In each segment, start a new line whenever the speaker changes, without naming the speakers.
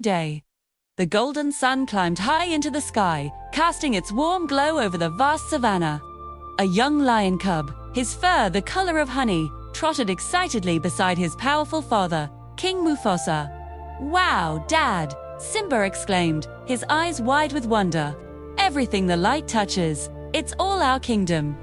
day. The golden sun climbed high into the sky, casting its warm glow over the vast savanna. A young lion cub, his fur the color of honey, trotted excitedly beside his powerful father, King Mufasa. "Wow, Dad!" Simba exclaimed, his eyes wide with wonder. "Everything the light touches, it's all our kingdom."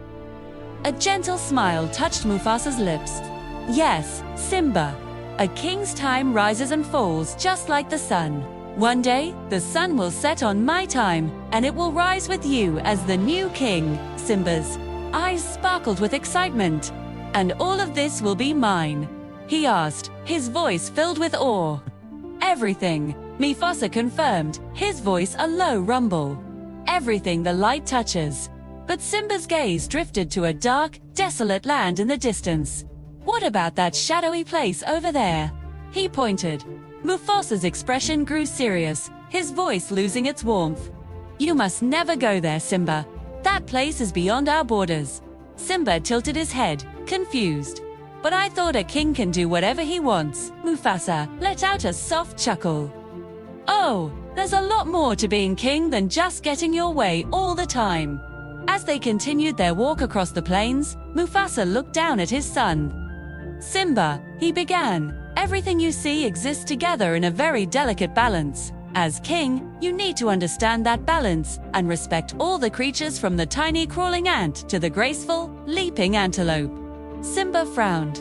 A gentle smile touched Mufasa's lips. "Yes, Simba. A king's time rises and falls just like the sun. One day, the sun will set on my time, and it will rise with you as the new king." Simba's eyes sparkled with excitement. "And all of this will be mine?" he asked, his voice filled with awe. "Everything," Mufasa confirmed, his voice a low rumble. "Everything the light touches." But Simba's gaze drifted to a dark, desolate land in the distance. "What about that shadowy place over there?" he pointed. Mufasa's expression grew serious, his voice losing its warmth. "You must never go there, Simba. That place is beyond our borders." Simba tilted his head, confused. "But I thought a king can do whatever he wants." Mufasa let out a soft chuckle. "Oh, there's a lot more to being king than just getting your way all the time." As they continued their walk across the plains, Mufasa looked down at his son. "Simba," he began, "everything you see exists together in a very delicate balance. As king, you need to understand that balance and respect all the creatures from the tiny crawling ant to the graceful, leaping antelope." Simba frowned.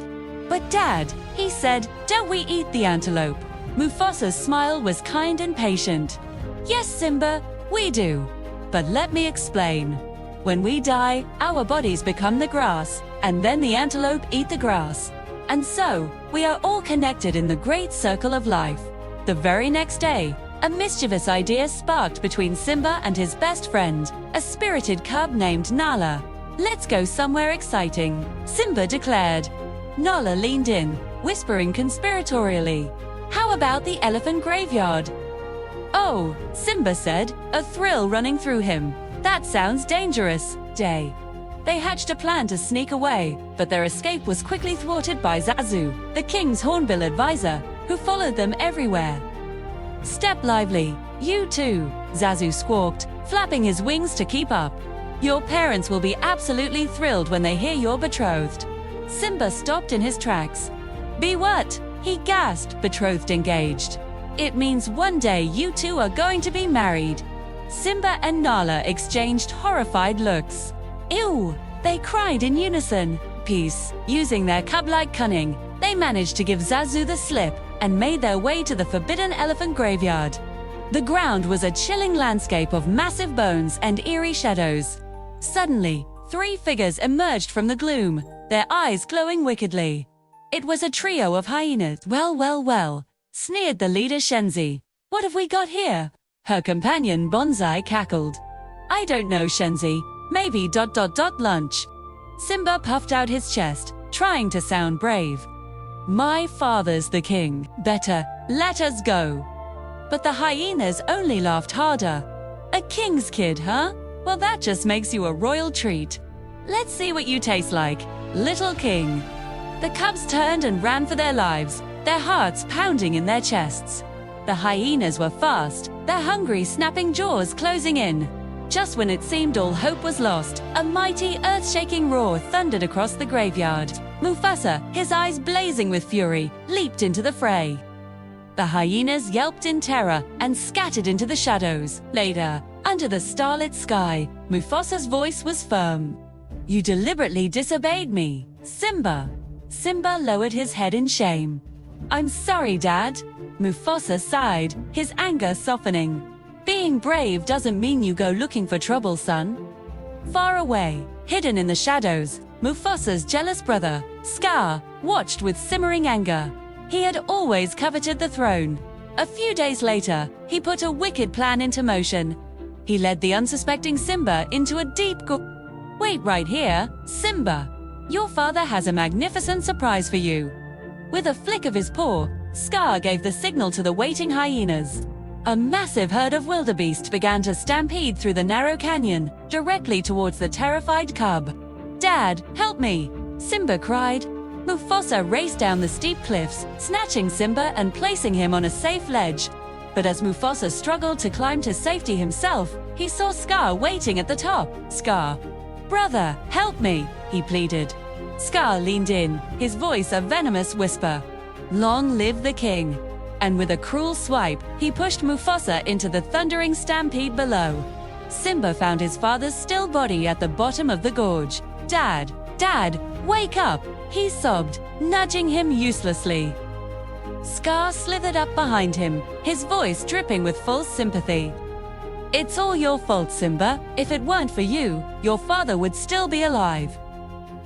"But Dad," he said, "don't we eat the antelope?" Mufasa's smile was kind and patient. "Yes, Simba, we do. But let me explain. When we die, our bodies become the grass, and then the antelope eat the grass. And so, we are all connected in the great circle of life." The very next day, a mischievous idea sparked between Simba and his best friend, a spirited cub named Nala. "Let's go somewhere exciting," Simba declared. Nala leaned in, whispering conspiratorially, "How about the elephant graveyard?" "Oh," Simba said, a thrill running through him. "That sounds dangerous." They hatched a plan to sneak away, but their escape was quickly thwarted by Zazu, the king's hornbill advisor, who followed them everywhere. "Step lively, you too," Zazu squawked, flapping his wings to keep up. "Your parents will be absolutely thrilled when they hear you're betrothed." Simba stopped in his tracks. "Be what?" he gasped, "betrothed engaged. It means one day you two are going to be married." Simba and Nala exchanged horrified looks. "Ew!" they cried in unison. Peace. Using their cub-like cunning, they managed to give Zazu the slip and made their way to the forbidden elephant graveyard. The ground was a chilling landscape of massive bones and eerie shadows. Suddenly, 3 figures emerged from the gloom, their eyes glowing wickedly. It was a trio of hyenas. Well, sneered the leader Shenzi. "What have we got here?" Her companion Bonsai cackled. "I don't know, Shenzi. Maybe ... lunch." Simba puffed out his chest, trying to sound brave. "My father's the king. Better, let us go." But the hyenas only laughed harder. "A king's kid, huh? Well, that just makes you a royal treat. Let's see what you taste like, little king." The cubs turned and ran for their lives, their hearts pounding in their chests. The hyenas were fast, their hungry, snapping jaws closing in. Just when it seemed all hope was lost, a mighty, earth-shaking roar thundered across the graveyard. Mufasa, his eyes blazing with fury, leaped into the fray. The hyenas yelped in terror and scattered into the shadows. Later, under the starlit sky, Mufasa's voice was firm. "You deliberately disobeyed me, Simba." Simba lowered his head in shame. "I'm sorry, Dad." Mufasa sighed, his anger softening. "Being brave doesn't mean you go looking for trouble, son." Far away, hidden in the shadows, Mufasa's jealous brother, Scar, watched with simmering anger. He had always coveted the throne. A few days later, he put a wicked plan into motion. He led the unsuspecting Simba into a deep "Wait right here, Simba. Your father has a magnificent surprise for you." With a flick of his paw, Scar gave the signal to the waiting hyenas. A massive herd of wildebeest began to stampede through the narrow canyon, directly towards the terrified cub. "Dad, help me!" Simba cried. Mufasa raced down the steep cliffs, snatching Simba and placing him on a safe ledge. But as Mufasa struggled to climb to safety himself, he saw Scar waiting at the top. Scar, "Brother, help me," he pleaded. Scar leaned in, his voice a venomous whisper. "Long live the king." And with a cruel swipe, he pushed Mufasa into the thundering stampede below. Simba found his father's still body at the bottom of the gorge. "Dad, Dad, wake up!" he sobbed, nudging him uselessly. Scar slithered up behind him, his voice dripping with false sympathy. "It's all your fault, Simba. If it weren't for you, your father would still be alive.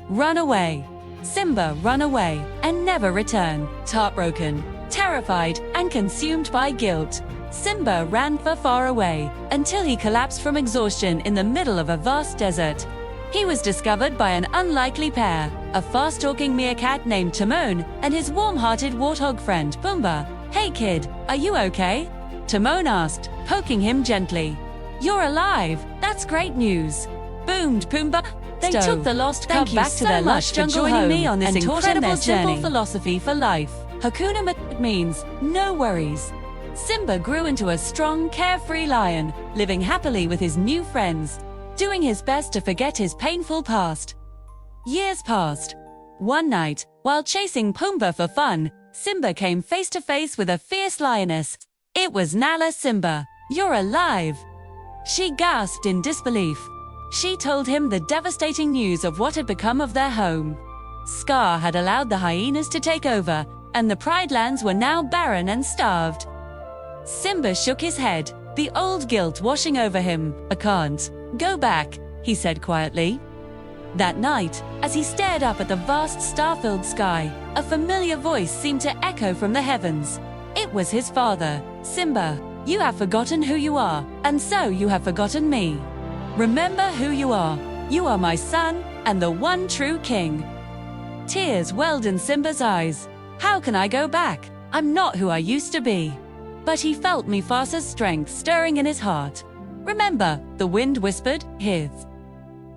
Run away." Simba ran away and never returned. Heartbroken, terrified, and consumed by guilt, Simba ran far away until he collapsed from exhaustion in the middle of a vast desert. He was discovered by an unlikely pair, a fast-talking meerkat named Timon and his warm-hearted warthog friend Pumbaa. "Hey kid, are you okay?" Timon asked, poking him gently. "You're alive! That's great news!" boomed Pumbaa. They took the lost cub back to their lush jungle home me on this incredible simple philosophy for life. Hakuna Matata means no worries. Simba grew into a strong, carefree lion, living happily with his new friends, doing his best to forget his painful past. Years passed. One night, while chasing Pumbaa for fun, Simba came face to face with a fierce lioness. It was Nala. "Simba, you're alive!" She gasped in disbelief. She told him the devastating news of what had become of their home. Scar had allowed the hyenas to take over, and the Pride Lands were now barren and starved. Simba shook his head, the old guilt washing over him. "I can't go back," he said quietly. That night, as he stared up at the vast star-filled sky, a familiar voice seemed to echo from the heavens. It was his father. "Simba, you have forgotten who you are, and so you have forgotten me. Remember who you are. You are my son, and the one true king." Tears welled in Simba's eyes. "How can I go back? I'm not who I used to be." But he felt Mufasa's strength stirring in his heart. "Remember," the wind whispered, his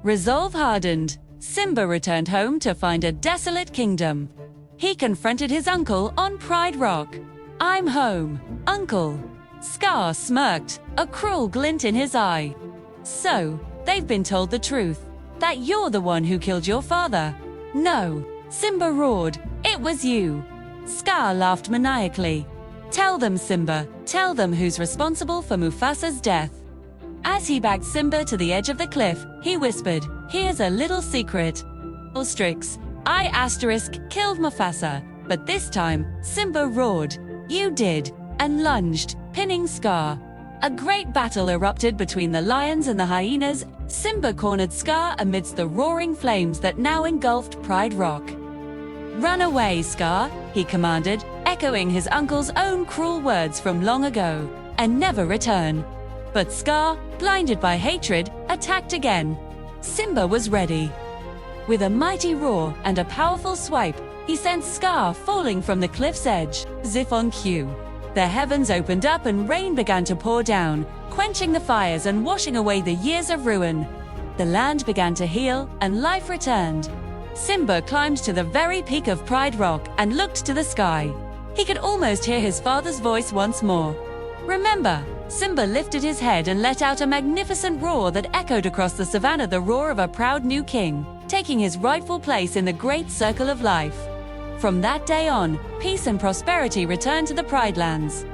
resolve hardened. Simba returned home to find a desolate kingdom. He confronted his uncle on Pride Rock. "I'm home, Uncle." Scar smirked, a cruel glint in his eye. "So, they've been told the truth, that you're the one who killed your father." "No," Simba roared, "it was you." Scar laughed maniacally. "Tell them, Simba, tell them who's responsible for Mufasa's death." As he backed Simba to the edge of the cliff, he whispered, "Here's a little secret. Asterix, I killed Mufasa, but this time, Simba roared, 'You did,' and lunged, pinning Scar. A great battle erupted between the lions and the hyenas. Simba cornered Scar amidst the roaring flames that now engulfed Pride Rock. "Run away, Scar," he commanded, echoing his uncle's own cruel words from long ago, "and never return." But Scar, blinded by hatred, attacked again. Simba was ready. With a mighty roar and a powerful swipe, he sent Scar falling from the cliff's edge. Zif on cue. The heavens opened up and rain began to pour down, quenching the fires and washing away the years of ruin. The land began to heal and life returned. Simba climbed to the very peak of Pride Rock and looked to the sky. He could almost hear his father's voice once more. "Remember," Simba lifted his head and let out a magnificent roar that echoed across the savanna, the roar of a proud new king, taking his rightful place in the great circle of life. From that day on, peace and prosperity returned to the Pride Lands.